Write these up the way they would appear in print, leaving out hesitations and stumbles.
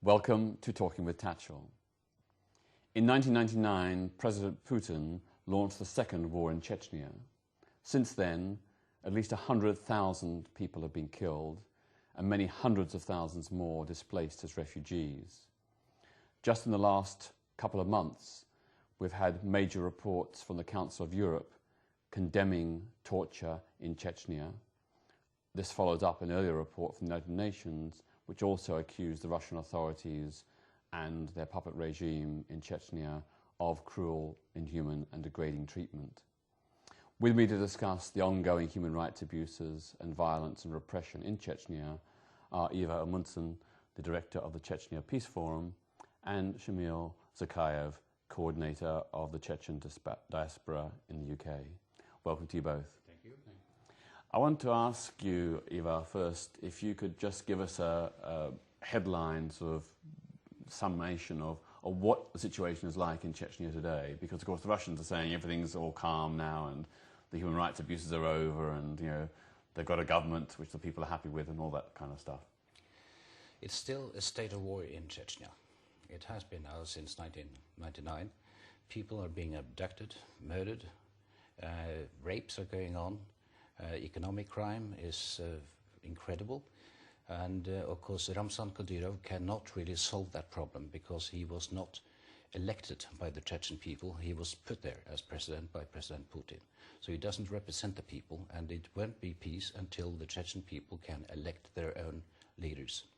Welcome to Talking with Tatchell. In 1999, President Putin launched the second war in Chechnya. Since then, at least 100,000 people have been killed and many hundreds of thousands more displaced as refugees. Just in the last couple of months, we've had major reports from the Council of Europe condemning torture in Chechnya. This follows up an earlier report from the United Nations which also accused the Russian authorities and their puppet regime in Chechnya of cruel, inhuman and degrading treatment. With me to discuss the ongoing human rights abuses and violence and repression in Chechnya are Ivar Amundsen, the director of the Chechnya Peace Forum, and Shamil Zakayev, coordinator of the Chechen diaspora in the UK. Welcome to you both. Thank you. I want to ask you, Ivar, first, if you could just give us a headline sort of summation of what the situation is like in Chechnya today, because of course the Russians are saying everything's all calm now and the human rights abuses are over and they've got a government which the people are happy with and all that kind of stuff. It's still a state of war in Chechnya. It has been now since 1999. People are being abducted, murdered, rapes are going on. Economic crime is incredible, and of course Ramzan Kadyrov cannot really solve that problem because he was not elected by the Chechen people. He was put there as president by President Putin. So he doesn't represent the people, and it won't be peace until the Chechen people can elect their own leaders.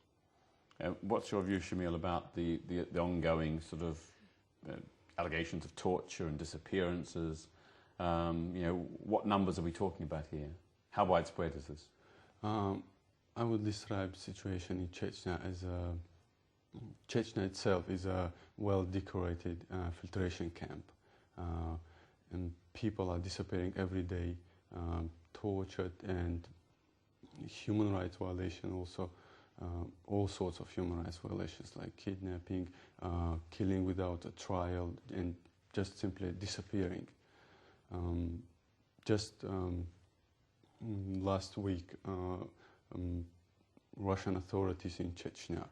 What's your view, Shamil, about the ongoing sort of allegations of torture and disappearances? What numbers are we talking about here? How widespread is this? I would describe the situation in Chechnya as Chechnya itself is a well-decorated filtration camp, and people are disappearing every day, tortured, and human rights violation also. All sorts of human rights violations like kidnapping, killing without a trial, and just simply disappearing. Last week, Russian authorities in Chechnya,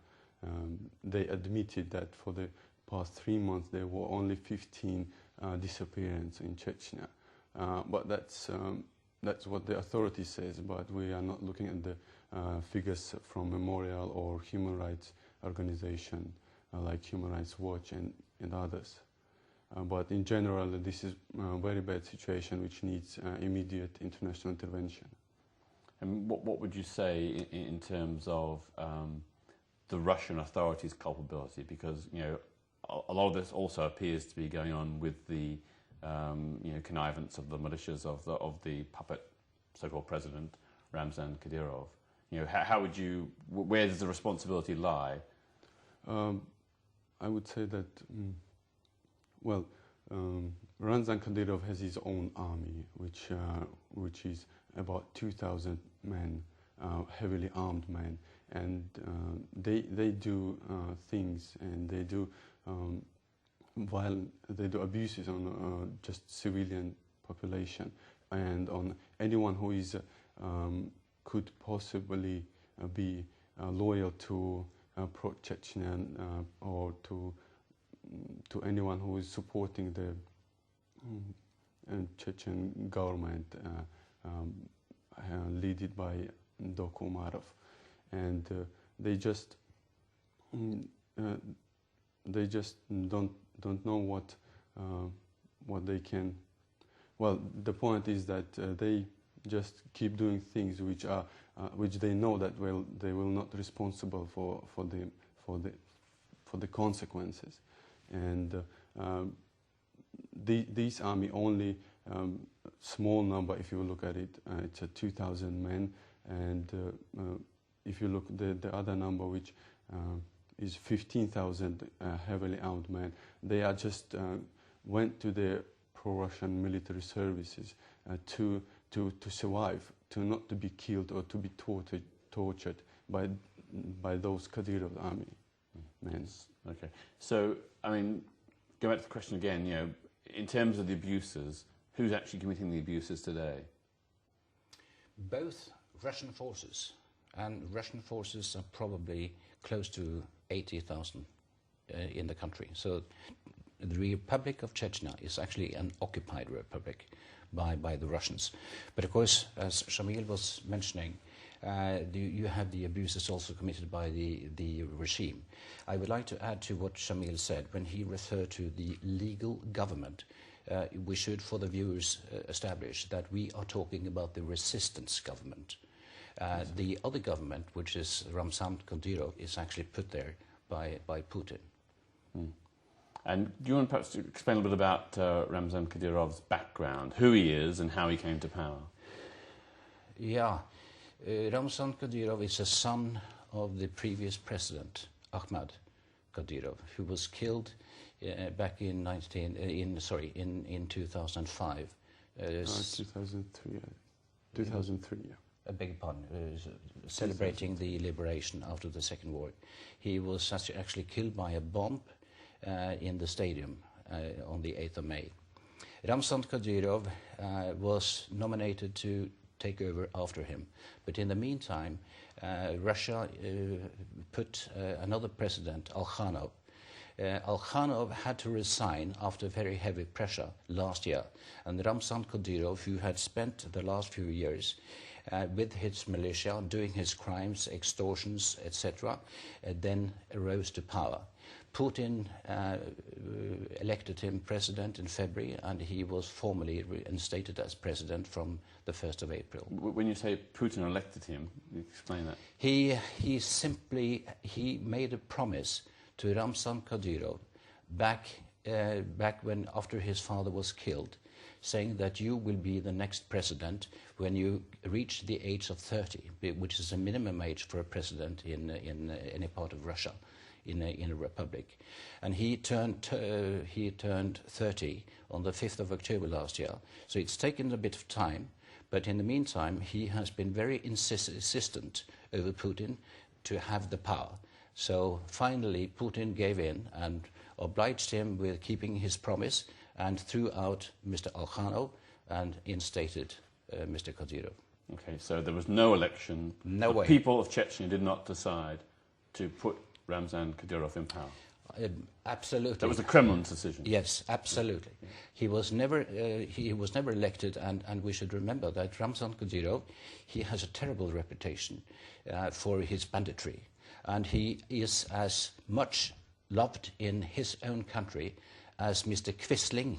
they admitted that for the past 3 months there were only 15 disappearances in Chechnya. But that's what the authority says, but we are not looking at the figures from Memorial or human rights organization like Human Rights Watch and others. But in general, this is a very bad situation which needs immediate international intervention. And what would you say in terms of the Russian authorities' culpability? Because a lot of this also appears to be going on with the connivance of the militias of the puppet so-called president Ramzan Kadyrov. How would you? Where does the responsibility lie? I would say that. Ramzan Kadyrov has his own army, which is about 2,000 men, heavily armed men, and they do things, and they do abuses on just civilian population and on anyone who is could possibly be loyal to pro-Chechen or to anyone who is supporting the Chechen government led by Dr. Umarov, and they just don't know what they can. Well, the point is that they just keep doing things which they know that they will not responsible for the consequences. And this army only small number, if you look at it, it's 2,000 men, and if you look the other number, which is 15,000 heavily armed men, they are just went to the pro-Russian military services to survive, not to be killed or to be tortured by those Kadyrov army men. Okay, so I mean, go back to the question again, you know, in terms of the abuses, who's actually committing the abuses today? Both Russian forces, and Russian forces are probably close to 80,000 in the country. So the Republic of Chechnya is actually an occupied republic by the Russians. But of course, as Shamil was mentioning, you have the abuses also committed by the regime. I would like to add to what Shamil said when he referred to the legal government. We should, for the viewers, establish that we are talking about the resistance government. The other government, which is Ramzan Kadyrov, is actually put there by Putin. Mm. And do you want perhaps to explain a little bit about Ramzan Kadyrov's background, who he is and how he came to power? Yeah. Ramzan Kadyrov is a son of the previous president, Ahmad Kadyrov, who was killed back in 2005. 2003. 2003, yeah. I beg your pardon, celebrating the liberation after the Second War. He was actually killed by a bomb in the stadium on the 8th of May. Ramzan Kadyrov was nominated to take over after him. But in the meantime, Russia put another president, Alkhanov. Alkhanov had to resign after very heavy pressure last year. And Ramzan Kadyrov, who had spent the last few years with his militia, doing his crimes, extortions, etc., then rose to power. Putin elected him president in February, and he was formally reinstated as president from the 1st of April. When you say Putin elected him, explain that. He made a promise to Ramzan Kadyrov back when after his father was killed, saying that you will be the next president when you reach the age of 30, which is a minimum age for a president in any part of Russia. In a republic, and he turned 30 on the 5th of October last year. So it's taken a bit of time, but in the meantime he has been very insistent over Putin to have the power. So finally Putin gave in and obliged him with keeping his promise and threw out Mr. Alkhanov and instated Mr. Kadyrov. Okay, so there was no election. No way. The people of Chechnya did not decide to put Ramzan Kadyrov in power. Absolutely. That was the Kremlin's decision. Yes, absolutely. Yeah. He was never elected, and we should remember that Ramzan Kadyrov, he has a terrible reputation for his banditry, and he is as much loved in his own country as Mr. Quisling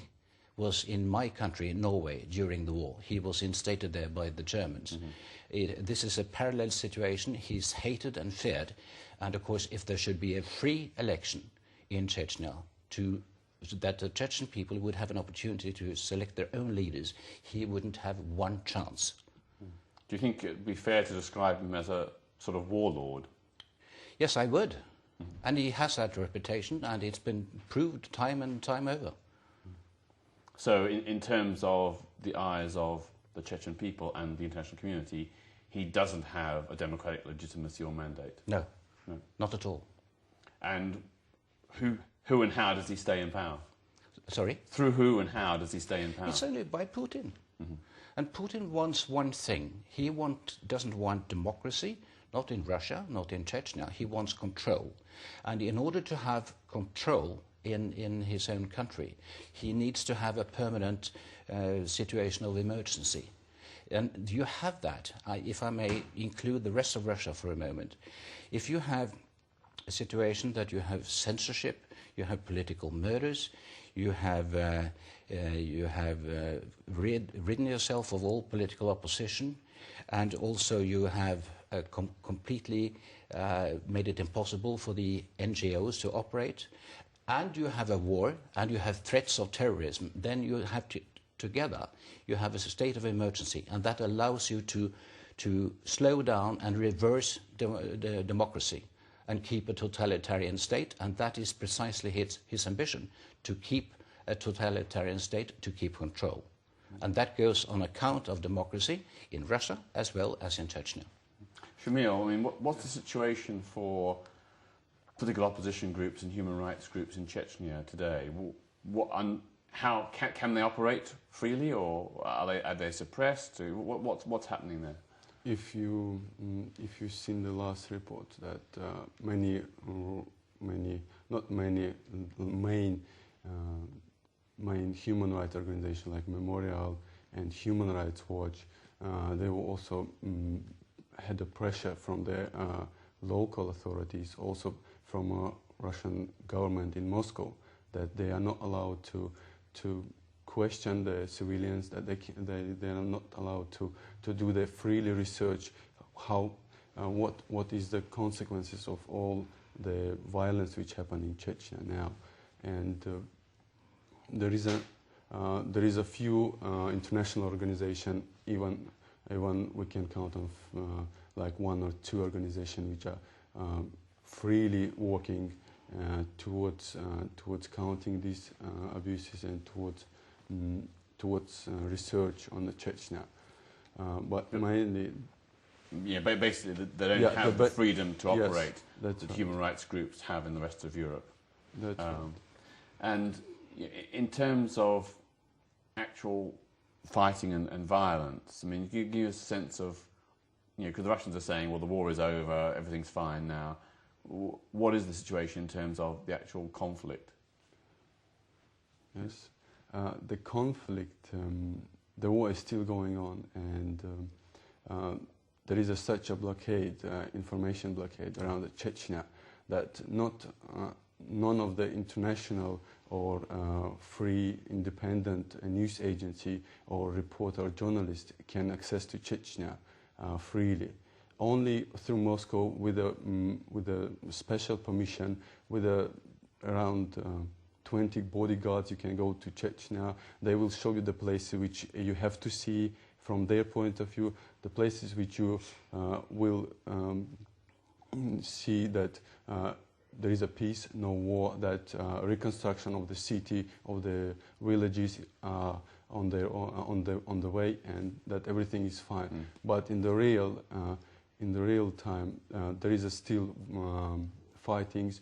was in my country, Norway, during the war. He was instated there by the Germans. Mm-hmm. This is a parallel situation. He's hated and feared. And of course, if there should be a free election in Chechnya, that the Chechen people would have an opportunity to select their own leaders, he wouldn't have one chance. Do you think it would be fair to describe him as a sort of warlord? Yes, I would. Mm-hmm. And he has that reputation, and it's been proved time and time over. So in terms of the eyes of the Chechen people and the international community, he doesn't have a democratic legitimacy or mandate? No. No, not at all. And who and how does he stay in power? Sorry? Through who and how does he stay in power? It's only by Putin. Mm-hmm. And Putin wants one thing. He doesn't want democracy, not in Russia, not in Chechnya. He wants control. And in order to have control in his own country, he needs to have a permanent situation of emergency. And you have that, if I may include the rest of Russia for a moment. If you have a situation that you have censorship, you have political murders, you have ridden yourself of all political opposition, and also you have completely made it impossible for the NGOs to operate, and you have a war, and you have threats of terrorism, then you have to together, you have a state of emergency, and that allows you to slow down and reverse the democracy and keep a totalitarian state, and that is precisely his ambition, to keep a totalitarian state, to keep control. And that goes on account of democracy in Russia as well as in Chechnya. Shamil, I mean, what's the situation for political opposition groups and human rights groups in Chechnya today? how can they operate freely, or are they suppressed? What's happening there? If you've seen the last report, that main human rights organizations like Memorial and Human Rights Watch, they were also had the pressure from the local authorities, also from Russian government in Moscow, that they are not allowed to question the civilians, that they are not allowed to do their freely research what is the consequences of all the violence which happened in Chechnya now. And there is a few international organizations, even we can count on like 1 or 2 organizations which are freely working towards counting these abuses and towards research on the Chechnya. But mainly, basically they don't have the freedom to operate that human rights groups have in the rest of Europe. That's right. And in terms of actual fighting and violence, I mean, you give us a sense of, because the Russians are saying, well, the war is over, everything's fine now. What is the situation in terms of the actual conflict? Yes, the conflict, the war is still going on, and there is such a blockade, information blockade around the Chechnya, that none of the international or free independent news agency or reporter or journalist can access to Chechnya freely. Only through Moscow with a special permission, with around 20 bodyguards, you can go to Chechnya. They will show you the places which you have to see from their point of view, the places which you will see that there is a peace, no war, that reconstruction of the city, of the villages are on the way, and that everything is fine. But in the real time, there is still fightings.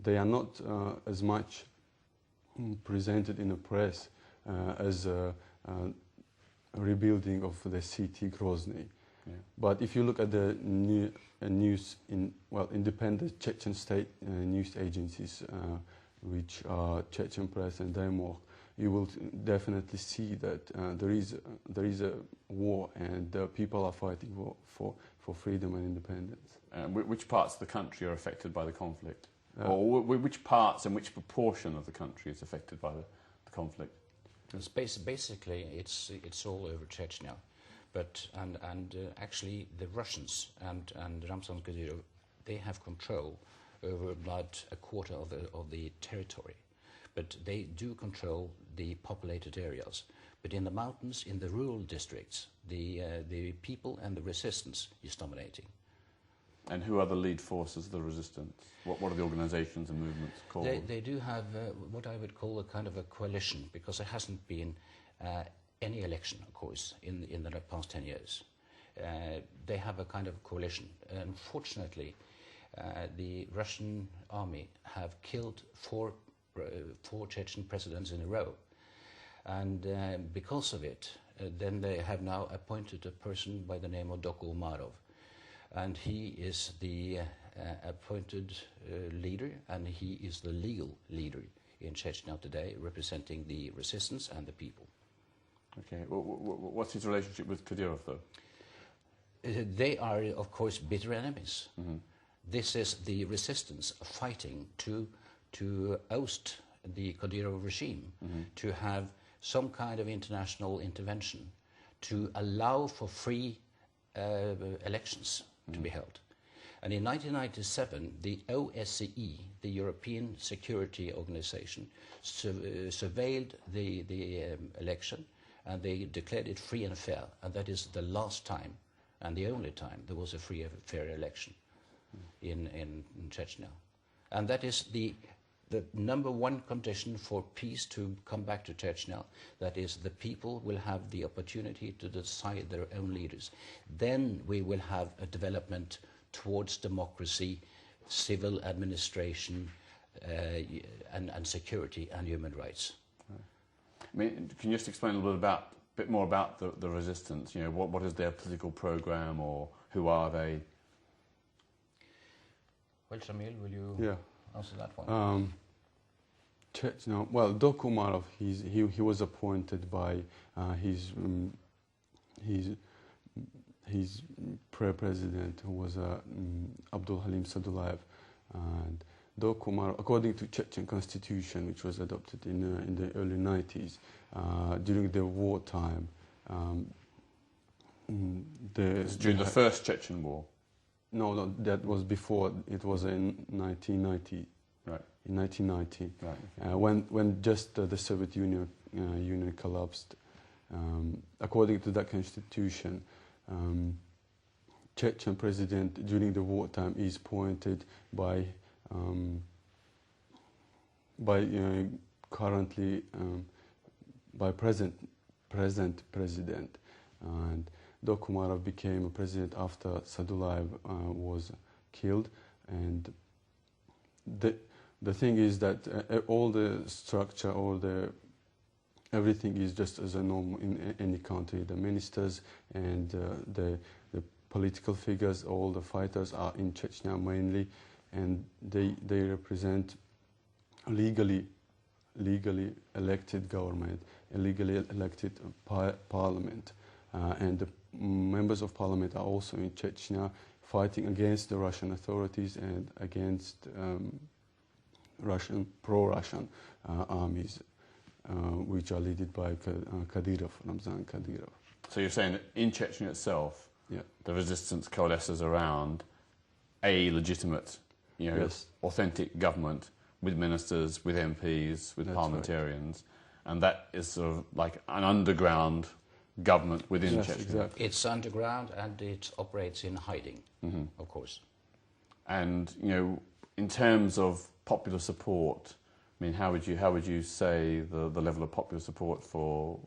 They are not as much presented in the press as a rebuilding of the city Grozny. Yeah. But if you look at the news independent Chechen state news agencies, which are Chechen Press and Demok, you will definitely see that there is a war, and people are fighting for freedom and independence. Which parts of the country are affected by the conflict? Or which parts and which proportion of the country is affected by the conflict? It's basically, it's all over Chechnya, but actually the Russians and Ramzan Kadyrov, they have control over about a quarter of the territory, but they do control the populated areas. But in the mountains, in the rural districts, the people and the resistance is dominating. And who are the lead forces of the resistance? What are the organizations and movements called? They do have what I would call a kind of a coalition, because there hasn't been any election, of course, in the past 10 years. They have a kind of coalition. Unfortunately, the Russian army have killed four Chechen presidents in a row. And because of it, then they have now appointed a person by the name of Doko Umarov. And he is the appointed leader, and he is the legal leader in Chechnya today, representing the resistance and the people. Okay. What's his relationship with Kadyrov, though? They are, of course, bitter enemies. Mm-hmm. This is the resistance fighting to oust the Kadyrov regime, mm-hmm. to have some kind of international intervention, to allow for free elections to be held. And in 1997, the OSCE, the European Security Organization, surveilled the election, and they declared it free and fair. And that is the last time, and the only time, there was a free and fair election in Chechnya. And that is the number one condition for peace to come back to Chechnya. That is, the people will have the opportunity to decide their own leaders. Then we will have a development towards democracy, civil administration, and security and human rights. I mean, can you just explain a little bit more about the resistance? You know, what is their political program, or who are they? Well, Shamil, will you answer that one? Chechnya. Well, Dokumarov, he was appointed by his president, who was Abdul Halim Sadullayev, and Dokumarov, according to Chechen constitution, which was adopted in the early 90s, during the wartime. During the first Chechen war? No, that was before. It was in 1990. Right. In 1990, right. When just the Soviet Union collapsed. According to that constitution, Chechen president during the wartime is appointed by currently by present president, and Dokumarov became a president after Sadullayev was killed. And the thing is that all the structure, everything is just as a normal in any country. The ministers and the political figures, all the fighters are in Chechnya mainly, and they represent legally elected government, a legally elected parliament, and the members of parliament are also in Chechnya fighting against the Russian authorities and against pro-Russian armies, which are led by Kadyrov, Ramzan Kadyrov. So you're saying that in Chechnya itself, the resistance coalesces around a legitimate, authentic government with ministers, with MPs, with parliamentarians, and that is sort of like an underground government within Chechnya. Exactly. It's underground and it operates in hiding, of course. And in terms of popular support, I mean, how would you say the level of popular support for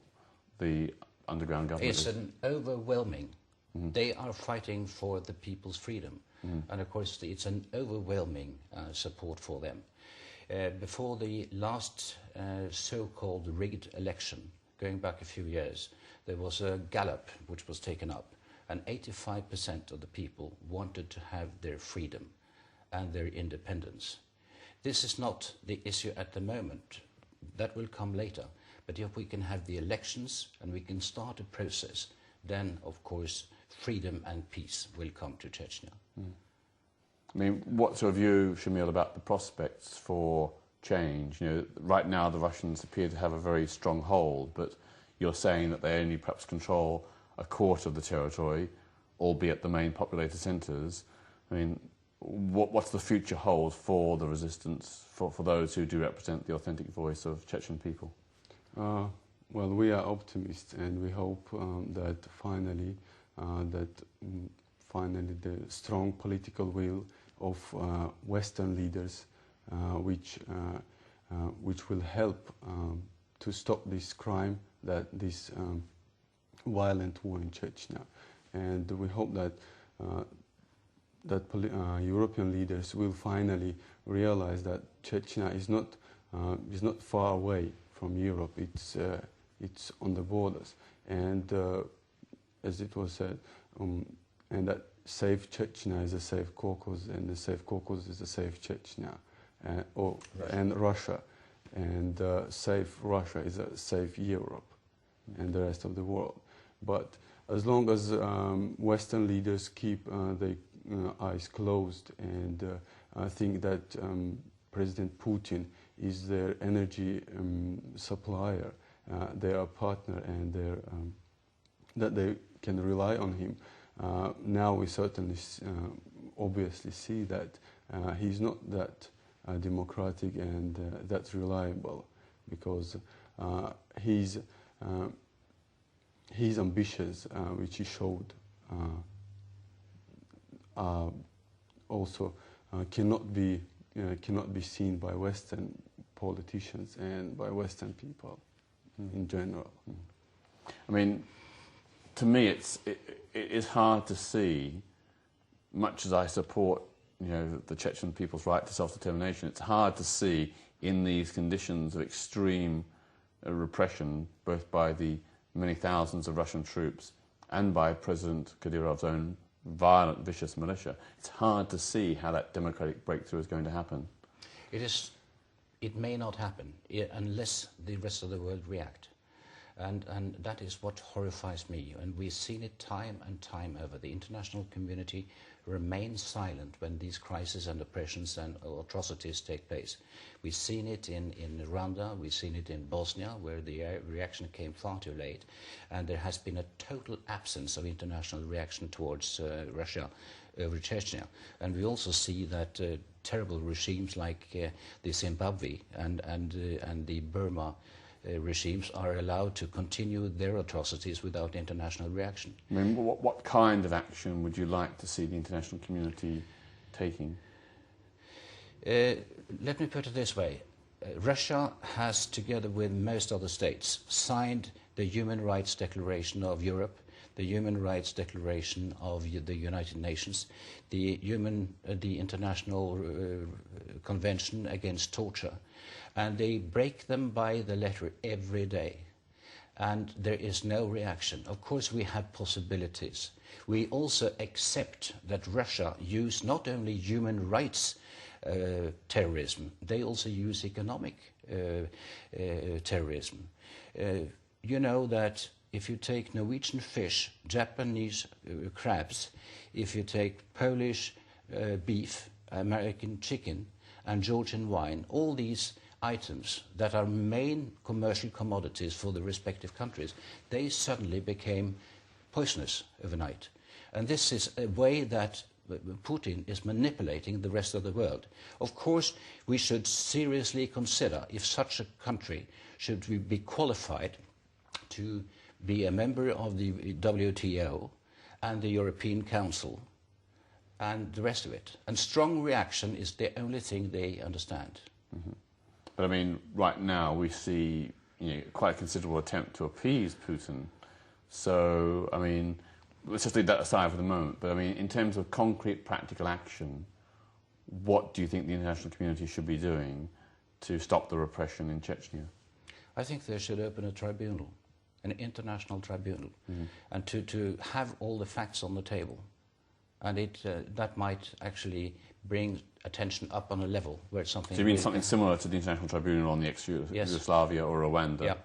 the underground government is? It's an overwhelming. They are fighting for the people's freedom, and of course it's an overwhelming support for them. Before the last so-called rigged election, going back a few years, there was a Gallup which was taken up, and 85% of the people wanted to have their freedom and their independence. This is not the issue at the moment. That will come later. But if we can have the elections and we can start a process, then, of course, freedom and peace will come to Chechnya. I mean, what's your view, Shamil, about the prospects for change? Right now the Russians appear to have a very strong hold, but you're saying that they only perhaps control a quarter of the territory, albeit the main populated centres. I mean, what's the future hold for the resistance, for those who do represent the authentic voice of Chechen people? Well, we are optimists, and we hope that finally the strong political will of Western leaders, which will help to stop this crime, this violent war in Chechnya, and we hope that European leaders will finally realize that Chechnya is not far away from Europe. It's on the borders, and as it was said, and that safe Chechnya is a safe Caucasus, and the safe Caucasus is a safe Chechnya, and Russia, and safe Russia is a safe Europe, and the rest of the world. But as long as Western leaders keep their eyes closed and think that President Putin is their energy supplier, their partner, and that they can rely on him. Now we certainly obviously see that he's not that democratic and that reliable, because he's ambitious, which he showed, also cannot be seen by Western politicians and by Western people in general. I mean, to me, it is hard to see, much as I support the Chechen people's right to self-determination. It's hard to see in these conditions of extreme repression, both by the many thousands of Russian troops and by President Kadyrov's own violent, vicious militia. It's hard to see how that democratic breakthrough is going to happen. It may not happen unless the rest of the world react. And that is what horrifies me. And we've seen it time and time over. The international community remains silent when these crises and oppressions and atrocities take place. We've seen it in Rwanda, we've seen it in Bosnia, where the reaction came far too late. And there has been a total absence of international reaction towards Russia over Chechnya. And we also see that terrible regimes like the Zimbabwe and the Burma regimes are allowed to continue their atrocities without international reaction. I mean, what kind of action would you like to see the international community taking? Let me put it this way. Russia has, together with most other states, signed the Human Rights Declaration of Europe, the Human Rights Declaration of the United Nations, the International Convention Against Torture, and they break them by the letter every day. And there is no reaction. Of course, we have possibilities. We also accept that Russia use not only human rights terrorism, they also use economic terrorism. You know that if you take Norwegian fish, Japanese crabs, if you take Polish beef, American chicken, and Georgian wine, all these items that are main commercial commodities for the respective countries, they suddenly became poisonous overnight. And this is a way that Putin is manipulating the rest of the world. Of course, we should seriously consider if such a country should be qualified to be a member of the WTO and the European Council and the rest of it. And strong reaction is the only thing they understand. Mm-hmm. But I mean, right now we see quite a considerable attempt to appease Putin. So, I mean, let's just leave that aside for the moment. But I mean, in terms of concrete practical action, what do you think the international community should be doing to stop the repression in Chechnya? I think they should open a tribunal, an international tribunal, and to have all the facts on the table. And that might actually bring attention up on a level where it's something... So you mean something similar to the International Tribunal on the ex-Yugoslavia or Rwanda,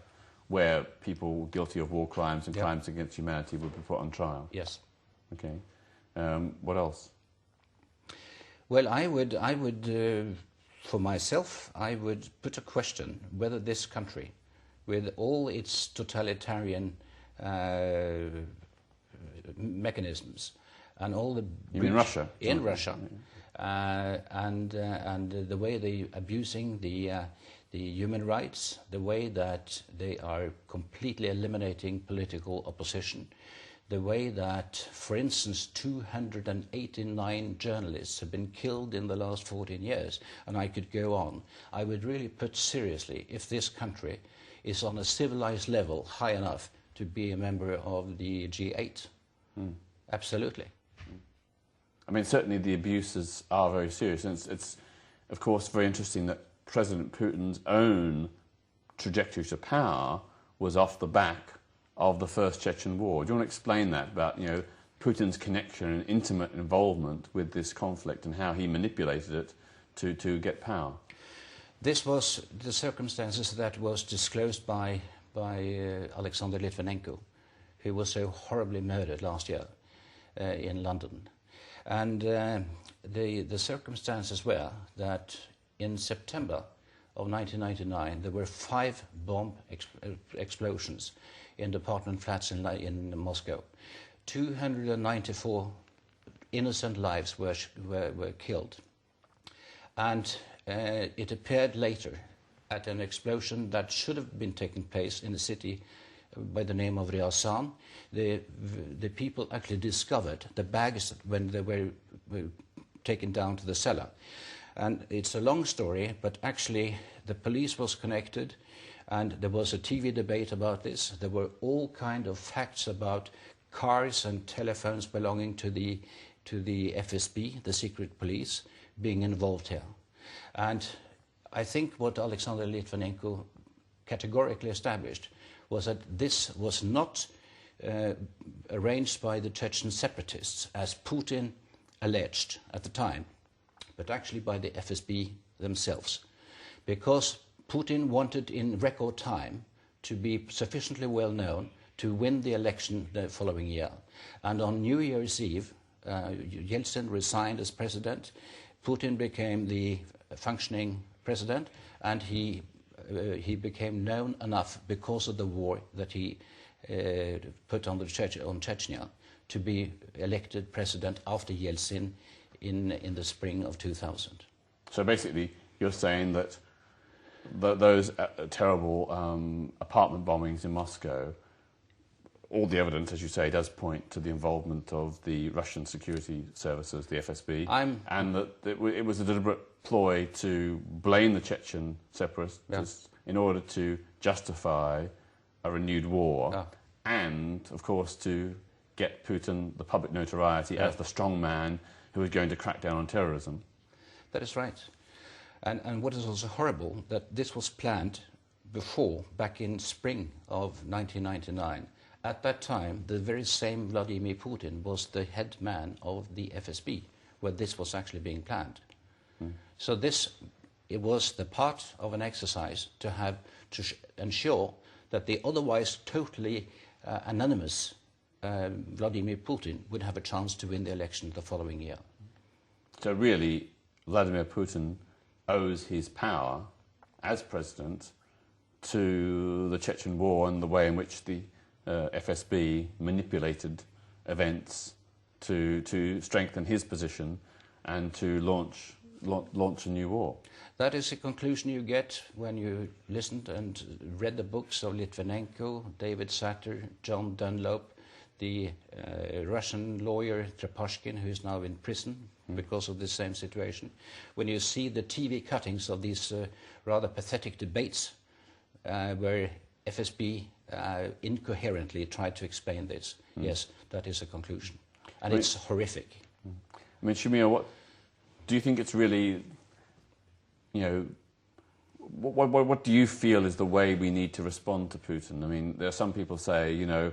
where people guilty of war crimes and crimes against humanity would be put on trial? Yes. Okay. What else? Well, I would for myself, I would put a question whether this country, with all its totalitarian mechanisms and all the... You mean Russia? In Russia. And the way they are abusing the human rights, the way that they are completely eliminating political opposition, the way that, for instance, 289 journalists have been killed in the last 14 years, and I could go on. I would really put seriously if this country is on a civilized level high enough to be a member of the G8. Absolutely. I mean, certainly the abuses are very serious, and it's of course, very interesting that President Putin's own trajectory to power was off the back of the first Chechen war. Do you want to explain that, about Putin's connection and intimate involvement with this conflict and how he manipulated it to get power? This was the circumstances that was disclosed by Alexander Litvinenko, who was so horribly murdered last year in London. And the circumstances were that in September of 1999 there were 5 bomb explosions in apartment flats in Moscow. 294 innocent lives were killed. And it appeared later at an explosion that should have been taking place in the city by the name of Ryazan. The people actually discovered the bags when they were taken down to the cellar. And it's a long story, but actually the police was connected, and there was a TV debate about this. There were all kind of facts about cars and telephones belonging to the to the FSB, the secret police, being involved here. And I think what Alexander Litvinenko categorically established was that this was not arranged by the Chechen separatists, as Putin alleged at the time, but actually by the FSB themselves. Because Putin wanted in record time to be sufficiently well known to win the election the following year. And on New Year's Eve, Yeltsin resigned as president, Putin became the functioning president, and he became known enough because of the war that he put on Chechnya to be elected president after Yeltsin in the spring of 2000. So basically, you're saying that those terrible apartment bombings in Moscow, all the evidence, as you say, does point to the involvement of the Russian security services, the FSB, and that it was a deliberate ploy to blame the Chechen separatists in order to justify a renewed war, and, of course, to get Putin the public notoriety as the strong man who was going to crack down on terrorism. That is right. And what is also horrible, that this was planned before, back in spring of 1999. At that time, the very same Vladimir Putin was the head man of the FSB, where this was actually being planned. So it was the part of an exercise to have to ensure that the otherwise totally anonymous Vladimir Putin would have a chance to win the election the following year. So really, Vladimir Putin owes his power as president to the Chechen war and the way in which the FSB manipulated events to strengthen his position and to launch a new war. That is the conclusion you get when you listened and read the books of Litvinenko, David Satter, John Dunlop, the Russian lawyer Trepashkin, who is now in prison because of the same situation. When you see the TV cuttings of these rather pathetic debates where FSB incoherently tried to explain this, yes, that is a conclusion. And it's horrific. I mean, Shamil, what do you think it's really, you know, what do you feel is the way we need to respond to Putin? I mean, there are some people say, you know,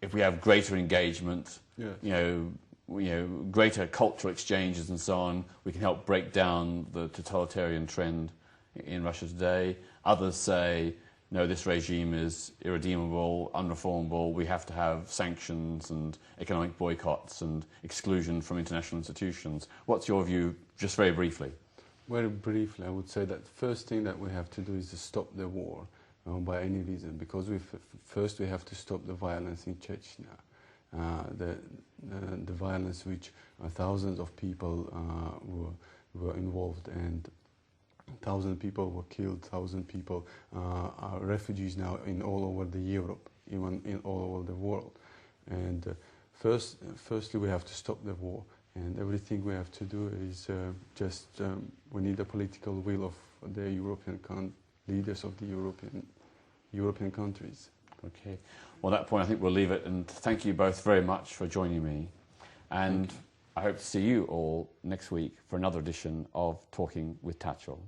if we have greater engagement, you know, greater cultural exchanges and so on, we can help break down the totalitarian trend in Russia today. Others say, no, this regime is irredeemable, unreformable, we have to have sanctions and economic boycotts and exclusion from international institutions. What's your view, just very briefly? Very briefly, I would say that the first thing that we have to do is to stop the war by any reason, because first we have to stop the violence in Chechnya. The violence which thousands of people were involved, and 1,000 people were killed, 1,000 people are refugees now in all over the Europe, even in all over the world. And firstly we have to stop the war, and everything we have to do is we need the political will of the European leaders of the European countries. Okay. Well, at that point I think we'll leave it, and thank you both very much for joining me. And I hope to see you all next week for another edition of Talking with Tatchell.